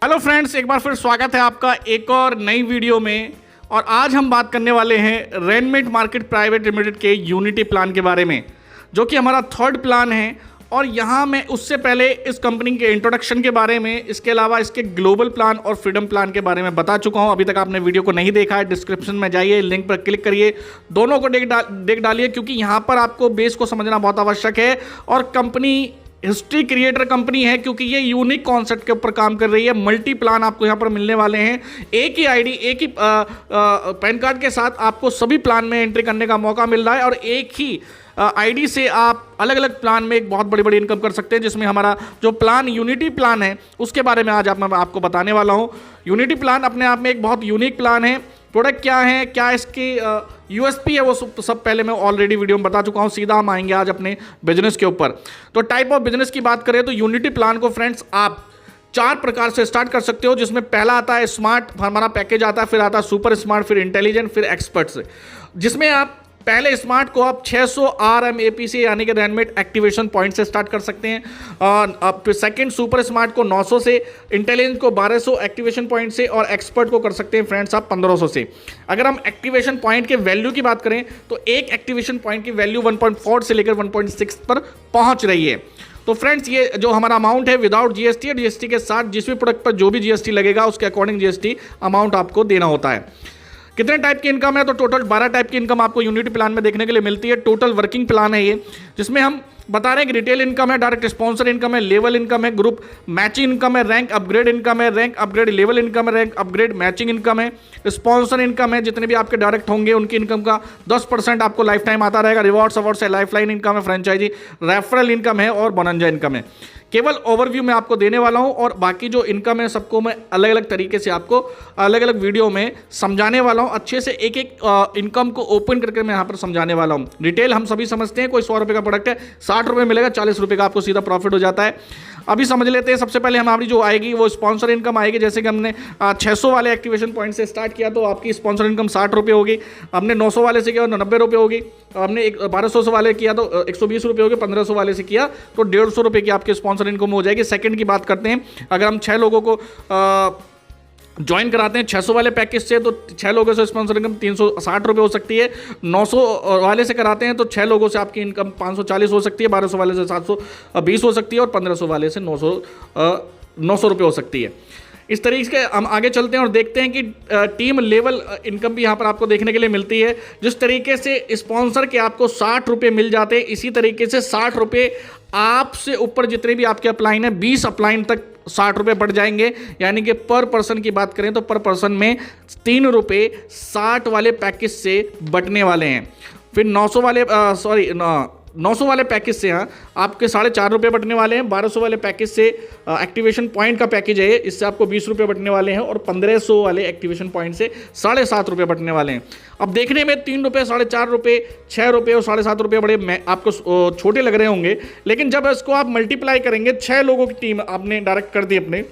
Hello friends, एक बार फिर स्वागत है आपका एक और नई वीडियो में। और आज हम बात करने वाले हैं रेनमेट मार्केट प्राइवेट लिमिटेड के यूनिटी प्लान के बारे में, जो कि हमारा थर्ड प्लान है। और यहाँ मैं उससे पहले इस कंपनी के इंट्रोडक्शन के बारे में, इसके अलावा इसके ग्लोबल प्लान और फ्रीडम प्लान के बारे में बता चुका हूँ। अभी तक आपने वीडियो को नहीं देखा है, डिस्क्रिप्शन में जाइए, लिंक पर क्लिक करिए, दोनों को देख डालिए, क्योंकि यहाँ पर आपको बेस को समझना बहुत आवश्यक है। और कंपनी हिस्ट्री क्रिएटर कंपनी है, क्योंकि ये यूनिक कॉन्सेप्ट के ऊपर काम कर रही है। मल्टी प्लान आपको यहाँ पर मिलने वाले हैं। एक ही आईडी, एक ही पैन कार्ड के साथ आपको सभी प्लान में एंट्री करने का मौका मिल रहा है। और एक ही आईडी से आप अलग अलग प्लान में एक बहुत बड़ी बड़ी इनकम कर सकते हैं, जिसमें हमारा जो प्लान यूनिटी प्लान है उसके बारे में आज मैं आपको बताने वाला हूँ। यूनिटी प्लान अपने आप में एक बहुत यूनिक प्लान है। प्रोडक्ट क्या है, क्या इसकी यूएसपी है, वो सब पहले मैं ऑलरेडी वीडियो में बता चुका हूँ। सीधा हम आएंगे आज अपने बिजनेस के ऊपर। तो टाइप ऑफ बिजनेस की बात करें तो यूनिटी प्लान को फ्रेंड्स आप 4 प्रकार से स्टार्ट कर सकते हो, जिसमें पहला आता है स्मार्ट, हमारा पैकेज आता है, फिर आता है सुपर स्मार्ट, फिर इंटेलिजेंट, फिर एक्सपर्ट्स, जिसमें आप पहले स्मार्ट को आप 600 RMAPC यानी कि रेनमेट एक्टिवेशन पॉइंट से स्टार्ट कर सकते हैं। और फिर सेकंड सुपर स्मार्ट को 900 से, इंटेलिजेंट को 1200 एक्टिवेशन पॉइंट से, और एक्सपर्ट को कर सकते हैं फ्रेंड्स आप 1500 से। अगर हम एक्टिवेशन पॉइंट के वैल्यू की बात करें तो एक एक्टिवेशन पॉइंट की वैल्यू 1.4 से लेकर 1.6 पर पहुंच रही है। तो फ्रेंड्स, ये जो हमारा अमाउंट है विदाउट जीएसटी, और जीएसटी के साथ जिस भी प्रोडक्ट पर जो भी जीएसटी लगेगा उसके अकॉर्डिंग जीएसटी अमाउंट आपको देना होता है। कितने टाइप की इनकम है, तो टोटल 12 टाइप की इनकम आपको यूनिटी प्लान में देखने के लिए मिलती है। टोटल वर्किंग प्लान है ये, जिसमें हम बता रहे हैं कि रिटेल इनकम है, डायरेक्ट स्पॉन्सर इनकम है, लेवल इनकम है, ग्रुप मैचिंग इनकम है, रैंक अपग्रेड इनकम है, रैंक अपग्रेड लेवल इनकम है, रैंक अपग्रेड मैचिंग इनकम है, स्पॉन्सर इनकम है, जितने भी आपके डायरेक्ट होंगे उनकी इनकम का 10% आपको लाइफ टाइम आता रहेगा। रिवॉर्ड्स अवार्ड्स है, लाइफ लाइन इनकम है, फ्रेंचाइजी रेफरल इनकम है, और बोनंजा इनकम है। केवल ओवरव्यू में आपको देने वाला हूं, और बाकी जो इनकम है सबको मैं अलग अलग तरीके से आपको अलग अलग वीडियो में समझाने वाला हूं। अच्छे से एक एक इनकम को ओपन करके मैं यहां पर समझाने वाला हूं। रिटेल हम सभी समझते हैं, कोई 100 रुपये का प्रोडक्ट है, 60 रुपये मिलेगा, 40 रुपये का आपको सीधा प्रॉफिट हो जाता है। अभी समझ लेते हैं। सबसे पहले हमारी जो आएगी वो स्पॉन्सर इनकम आएगी। जैसे कि हमने 600 वाले एक्टिवेशन पॉइंट से स्टार्ट किया तो आपकी स्पॉन्सर इनकम 60 रुपये होगी। हमने 900 वाले से किया तो 90 रुपये होगी। हमने 1200 वाले किया तो 120 रुपये होगी। 1500 वाले से किया तो 150 रुपये की आपकी स्पॉन्सर इनकम हो जाएगी। सेकंड की बात करते हैं, अगर हम 6 लोगों को ज्वाइन कराते हैं 600 वाले पैकेज से, तो 6 लोगों से स्पॉन्सर इनकम 360 रुपये हो सकती है। 900 वाले से कराते हैं तो 6 लोगों से आपकी इनकम 540 हो सकती है। 1200 वाले से 720 हो सकती है, और 1500 वाले से 900 रुपये हो सकती है। इस तरीके से हम आगे चलते हैं और देखते हैं कि टीम लेवल इनकम भी यहाँ पर आपको देखने के लिए मिलती है। जिस तरीके से स्पॉन्सर के आपको 60 रुपये मिल जाते हैं, इसी तरीके से 60 रुपये आपसे ऊपर जितने भी आपके अपलाइन है, 20 अपलाइन तक 60 रुपये बढ़ जाएंगे। यानी कि पर पर्सन की बात करें तो पर पर्सन में 3 रुपये 60 वाले पैकेज से बटने वाले हैं। फिर 900 वाले 900 वाले पैकेज से आपके 4.5 रुपये बटने वाले हैं। 1200 वाले पैकेज से एक्टिवेशन पॉइंट का पैकेज है, इससे आपको 20 रुपये बटने वाले हैं। और 1500 वाले एक्टिवेशन पॉइंट से 7.5 रुपये बटने वाले हैं। अब देखने में 3 रुपये, 4.5 रुपये, 6 रुपये और 7.5 रुपये बड़े आपको छोटे लग रहे होंगे, लेकिन जब इसको आप मल्टीप्लाई करेंगे, 6 लोगों की टीम आपने डायरेक्ट कर दी अपने,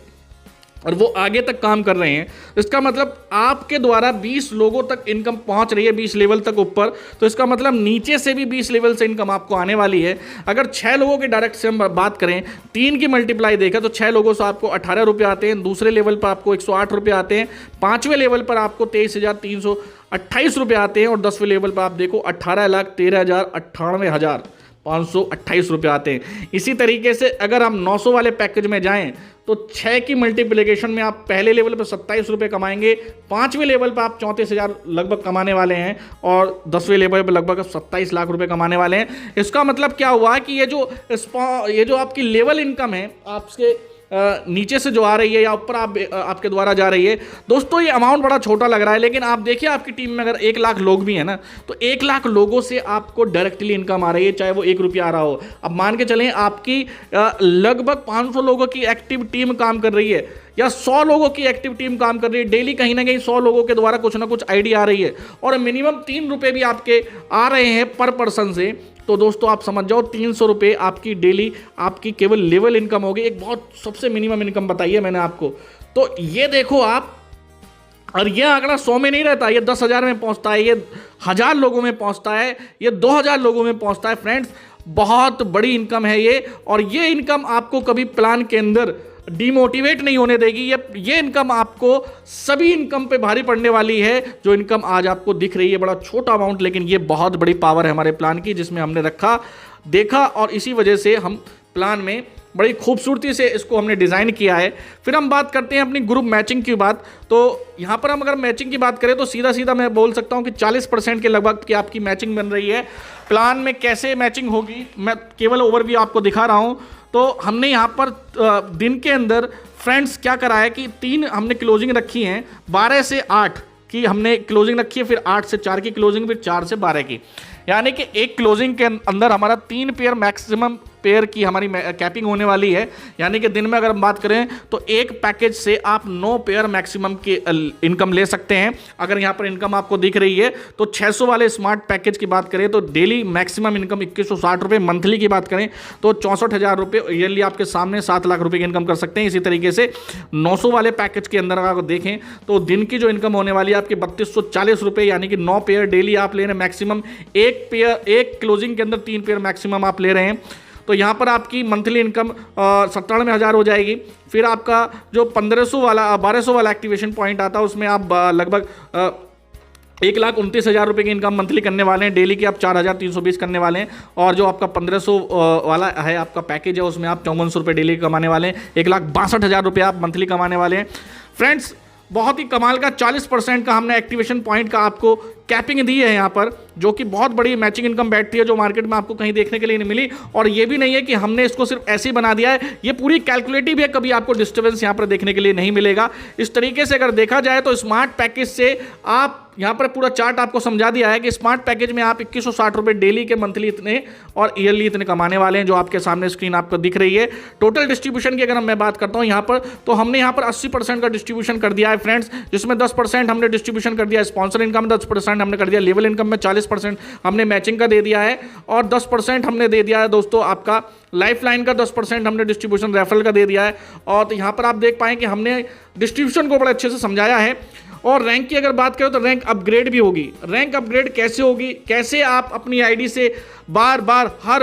और वो आगे तक काम कर रहे हैं, इसका मतलब आपके द्वारा 20 लोगों तक इनकम पहुंच रही है, 20 लेवल तक ऊपर। तो इसका मतलब नीचे से भी 20 लेवल से इनकम आपको आने वाली है। अगर 6 लोगों की डायरेक्ट से हम बात करें, 3 की मल्टीप्लाई देखें तो 6 लोगों से आपको 18 रुपये आते हैं। दूसरे लेवल पर आपको 108 रुपये आते हैं। 5वें लेवल पर आपको 23,328 रुपये आते हैं। और 10वें लेवल पर आप देखो 18,13,98,528 रुपये आते हैं। इसी तरीके से अगर हम 900 वाले पैकेज में जाएं तो 6 की मल्टीप्लिकेशन में आप पहले लेवल पर 27 रुपये कमाएंगे। 5वें लेवल पर आप 34,000 लगभग कमाने वाले हैं, और 10वें लेवल पर लगभग 27 लाख रुपए कमाने वाले हैं। इसका मतलब क्या हुआ कि ये जो आपकी लेवल इनकम है आपके नीचे से जो आ रही है या ऊपर आपके द्वारा जा रही है, दोस्तों ये अमाउंट बड़ा छोटा लग रहा है, लेकिन आप देखिए आपकी टीम में अगर 1 लाख लोग भी हैं ना, तो 1 लाख लोगों से आपको डायरेक्टली इनकम आ रही है, चाहे वो 1 रुपया आ रहा हो। अब मान के चलें आपकी लगभग 500 लोगों की एक्टिव टीम काम कर रही है, या 100 लोगों की एक्टिव टीम काम कर रही है। डेली कहीं ना कहीं 100 लोगों के द्वारा कुछ ना कुछ आईडी आ रही है, और मिनिमम 3 रुपये भी आपके आ रहे हैं पर पर्सन से। तो दोस्तों आप समझ जाओ 300 रुपये आपकी डेली आपकी केवल लेवल इनकम होगी। एक बहुत सबसे मिनिमम इनकम बताई है मैंने आपको। तो ये देखो आप, और ये आंकड़ा 100 में नहीं रहता, ये 10,000 में पहुंचता है, ये 1000 लोगों में पहुंचता है, ये 2000 लोगों में पहुंचता है। फ्रेंड्स बहुत बड़ी इनकम है ये, और ये इनकम आपको कभी प्लान के अंदर डिमोटिवेट नहीं होने देगी। ये इनकम आपको सभी इनकम पे भारी पड़ने वाली है। जो इनकम आज आपको दिख रही है बड़ा छोटा अमाउंट, लेकिन ये बहुत बड़ी पावर है हमारे प्लान की, जिसमें हमने देखा और इसी वजह से हम प्लान में बड़ी खूबसूरती से इसको हमने डिज़ाइन किया है। फिर हम बात करते हैं अपनी ग्रुप मैचिंग की बात। तो यहाँ पर हम अगर मैचिंग की बात करें तो सीधा मैं बोल सकता हूँ कि 40% के लगभग की आपकी मैचिंग बन रही है। प्लान में कैसे मैचिंग होगी मैं केवल ओवरव्यू आपको दिखा रहा हूँ। तो हमने यहाँ पर दिन के अंदर फ्रेंड्स क्या करा है कि 3 हमने क्लोजिंग रखी हैं, 12 से 8 की हमने क्लोजिंग रखी है, फिर 8 से 4 की क्लोजिंग, फिर 4 से 12 की, यानी कि एक क्लोजिंग के अंदर हमारा 3 पेयर मैक्सिमम पेयर की हमारी कैपिंग होने वाली है। यानी कि दिन में अगर हम बात करें तो एक पैकेज से आप 9 पेयर मैक्सिमम की इनकम ले सकते हैं। अगर यहाँ पर इनकम आपको दिख रही है तो 600 वाले स्मार्ट पैकेज की बात करें तो डेली मैक्सिमम इनकम 2160 रुपये, मंथली की बात करें तो 64,000 रुपये ईयरली आपके सामने 7 लाख रुपये की इनकम कर सकते हैं। इसी तरीके से 900 वाले पैकेज के अंदर अगर देखें तो दिन की जो इनकम होने वाली है आपकी 3240 रुपये, यानी कि 9 पेयर डेली आप ले रहे हैं मैक्सिमम, एक क्लोजिंग के अंदर 3 पेयर मैक्सिमम आप ले रहे हैं। तो यहाँ पर आपकी मंथली इनकम 97,000 हो जाएगी। फिर आपका जो 1200 वाला एक्टिवेशन पॉइंट आता है उसमें आप लगभग 1,29,000 रुपये की इनकम मंथली करने वाले हैं। डेली की आप 4,320 करने वाले हैं। और जो आपका 1500 वाला है आपका पैकेज है उसमें आप 5400 रुपये डेली कमाने वाले हैं। 1,62,000 रुपये आप मंथली कमाने वाले हैं। फ्रेंड्स बहुत ही कमाल का 40% का हमने एक्टिवेशन पॉइंट का आपको कैपिंग दी है यहाँ पर, जो कि बहुत बड़ी मैचिंग इनकम बैठती है जो मार्केट में आपको कहीं देखने के लिए नहीं मिली। और ये भी नहीं है कि हमने इसको सिर्फ ऐसे ही बना दिया है, ये पूरी कैलकुलेटिव है, कभी आपको डिस्टर्बेंस यहाँ पर देखने के लिए नहीं मिलेगा। इस तरीके से अगर देखा जाए तो स्मार्ट पैकेज से आप यहाँ पर पूरा चार्ट आपको समझा दिया है कि स्मार्ट पैकेज में आप 2160 रुपये डेली के मंथली इतने और ईयरली इतने कमाने वाले हैं, जो आपके सामने स्क्रीन आपको दिख रही है। टोटल डिस्ट्रीब्यूशन की अगर मैं बात करता हूँ यहाँ पर तो हमने यहाँ पर 80% का डिस्ट्रीब्यूशन कर दिया है फ्रेंड्स, जिसमें 10% हमने डिस्ट्रीब्यूशन कर दिया स्पॉन्सर इनकम, 10% हमने कर दिया लेवल इनकम में, 40% हमने मैचिंग का दे दिया है और 10% हमने दे दिया है दोस्तों आपका लाइफ लाइन का, 10% हमने डिस्ट्रीब्यूशन रेफरल का दे दिया है। और तो यहाँ पर आप देख पाएँ कि हमने डिस्ट्रीब्यूशन को बड़े अच्छे से समझाया है। और रैंक की अगर बात करें तो रैंक अपग्रेड भी होगी। रैंक अपग्रेड कैसे होगी, कैसे आप अपनी आईडी से हर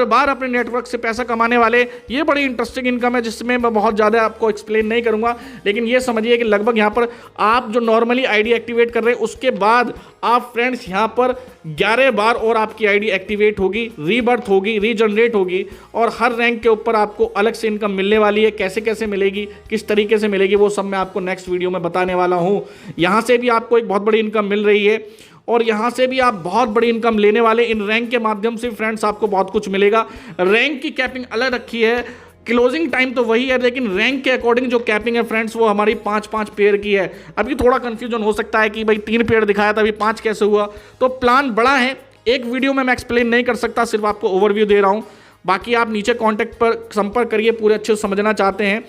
बार अपने नेटवर्क से पैसा कमाने वाले, ये बड़ी इंटरेस्टिंग इनकम है जिसमें मैं बहुत ज़्यादा आपको एक्सप्लेन नहीं करूंगा। लेकिन ये समझिए कि लगभग यहाँ पर आप जो नॉर्मली आईडी एक्टिवेट कर रहे हैं उसके बाद आप फ्रेंड्स यहाँ पर 11 बार और आपकी आईडी एक्टिवेट होगी, रीबर्थ होगी, रीजनरेट होगी और हर रैंक के ऊपर आपको अलग से इनकम मिलने वाली है। कैसे कैसे मिलेगी, किस तरीके से मिलेगी, वो सब मैं आपको नेक्स्ट वीडियो में बताने वाला हूँ। यहाँ से भी आपको एक बहुत बड़ी इनकम मिल रही है और यहाँ से भी आप बहुत बड़ी इनकम लेने वाले। इन रैंक के माध्यम से फ्रेंड्स आपको बहुत कुछ मिलेगा। रैंक की कैपिंग अलग रखी है, क्लोजिंग टाइम तो वही है, लेकिन रैंक के अकॉर्डिंग जो कैपिंग है फ्रेंड्स वो हमारी 5-5 पेयर की है। अभी थोड़ा कंफ्यूजन हो सकता है कि भाई 3 पेयर दिखाया था, अभी 5 कैसे हुआ। तो प्लान बड़ा है, एक वीडियो में मैं एक्सप्लेन नहीं कर सकता, सिर्फ आपको ओवरव्यू दे रहा हूँ। बाकी आप नीचे कॉन्टैक्ट पर संपर्क करिए, पूरे अच्छे से समझना चाहते हैं।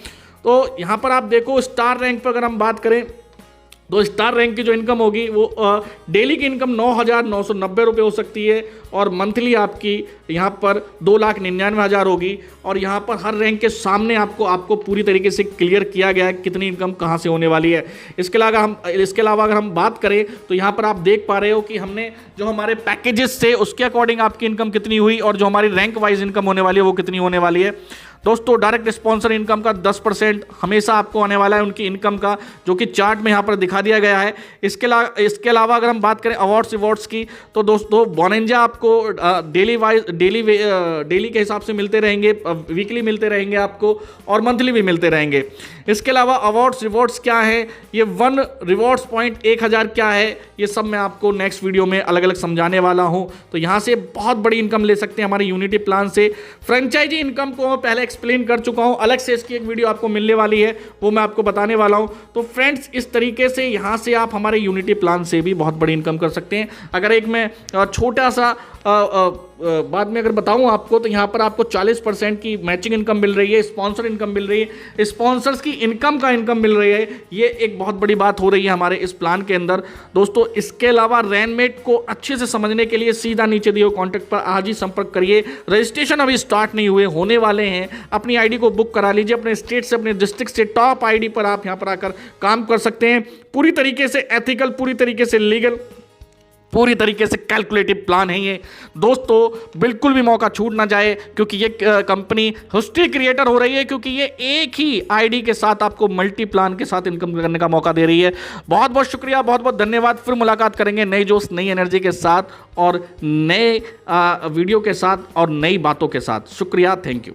तो यहाँ पर आप देखो स्टार रैंक पर अगर हम बात करें तो स्टार रैंक की जो इनकम होगी वो डेली की इनकम 9,990 रुपये हो सकती है और मंथली आपकी यहाँ पर 2,99,000 होगी। और यहाँ पर हर रैंक के सामने आपको पूरी तरीके से क्लियर किया गया है कितनी इनकम कहाँ से होने वाली है। इसके अलावा अगर हम बात करें तो यहाँ पर आप देख पा रहे हो कि हमने जो हमारे पैकेजेस से उसके अकॉर्डिंग आपकी इनकम कितनी हुई और जो हमारी रैंक वाइज इनकम होने वाली है वो कितनी होने वाली है। दोस्तों डायरेक्ट स्पॉन्सर इनकम का 10% हमेशा आपको आने वाला है उनकी इनकम का, जो कि चार्ट में यहाँ पर दिखा दिया गया है। इसके अलावा अगर हम बात करें अवार्ड्स की तो दोस्तों बोनेंजा आपको डेली के हिसाब से मिलते रहेंगे, वीकली मिलते रहेंगे आपको और मंथली भी मिलते रहेंगे। इसके अलावा रिवॉर्ड्स क्या है, ये 1 रिवॉर्ड्स पॉइंट 1000 क्या है, ये सब मैं आपको नेक्स्ट वीडियो में अलग अलग समझाने वाला हूँ। तो यहाँ से बहुत बड़ी इनकम ले सकते हैं हमारे यूनिटी प्लान से। फ्रेंचाइजी इनकम को मैं पहले एक्सप्लेन कर चुका हूँ, अलग से इसकी एक वीडियो आपको मिलने वाली है, वो मैं आपको बताने वाला हूँ। तो फ्रेंड्स इस तरीके से यहाँ से आप हमारे यूनिटी प्लान से भी बहुत बड़ी इनकम कर सकते हैं। अगर एक मैं छोटा सा बाद में अगर बताऊं आपको तो यहाँ पर आपको 40% की मैचिंग इनकम मिल रही है, स्पॉन्सर इनकम मिल रही है, स्पॉन्सर्स की इनकम मिल रही है। ये एक बहुत बड़ी बात हो रही है हमारे इस प्लान के अंदर दोस्तों। इसके अलावा रैनमेट को अच्छे से समझने के लिए सीधा नीचे दिए कॉन्टैक्ट पर आज ही संपर्क करिए। रजिस्ट्रेशन अभी स्टार्ट नहीं हुए, होने वाले हैं। अपनी आईडी को बुक करा लीजिए, अपने स्टेट से अपने डिस्ट्रिक्ट से टॉप आईडी पर आप यहाँ पर आकर काम कर सकते हैं। पूरी तरीके से एथिकल, पूरी तरीके से लीगल पूरी तरीके से कैलकुलेटिव प्लान है ये दोस्तों, बिल्कुल भी मौका छूट ना जाए, क्योंकि ये कंपनी हिस्ट्री क्रिएटर हो रही है, क्योंकि ये एक ही आईडी के साथ आपको मल्टी प्लान के साथ इनकम करने का मौका दे रही है। बहुत बहुत शुक्रिया, बहुत बहुत धन्यवाद। फिर मुलाकात करेंगे नए जोश, नई एनर्जी के साथ और नए वीडियो के साथ और नई बातों के साथ। शुक्रिया, थैंक यू।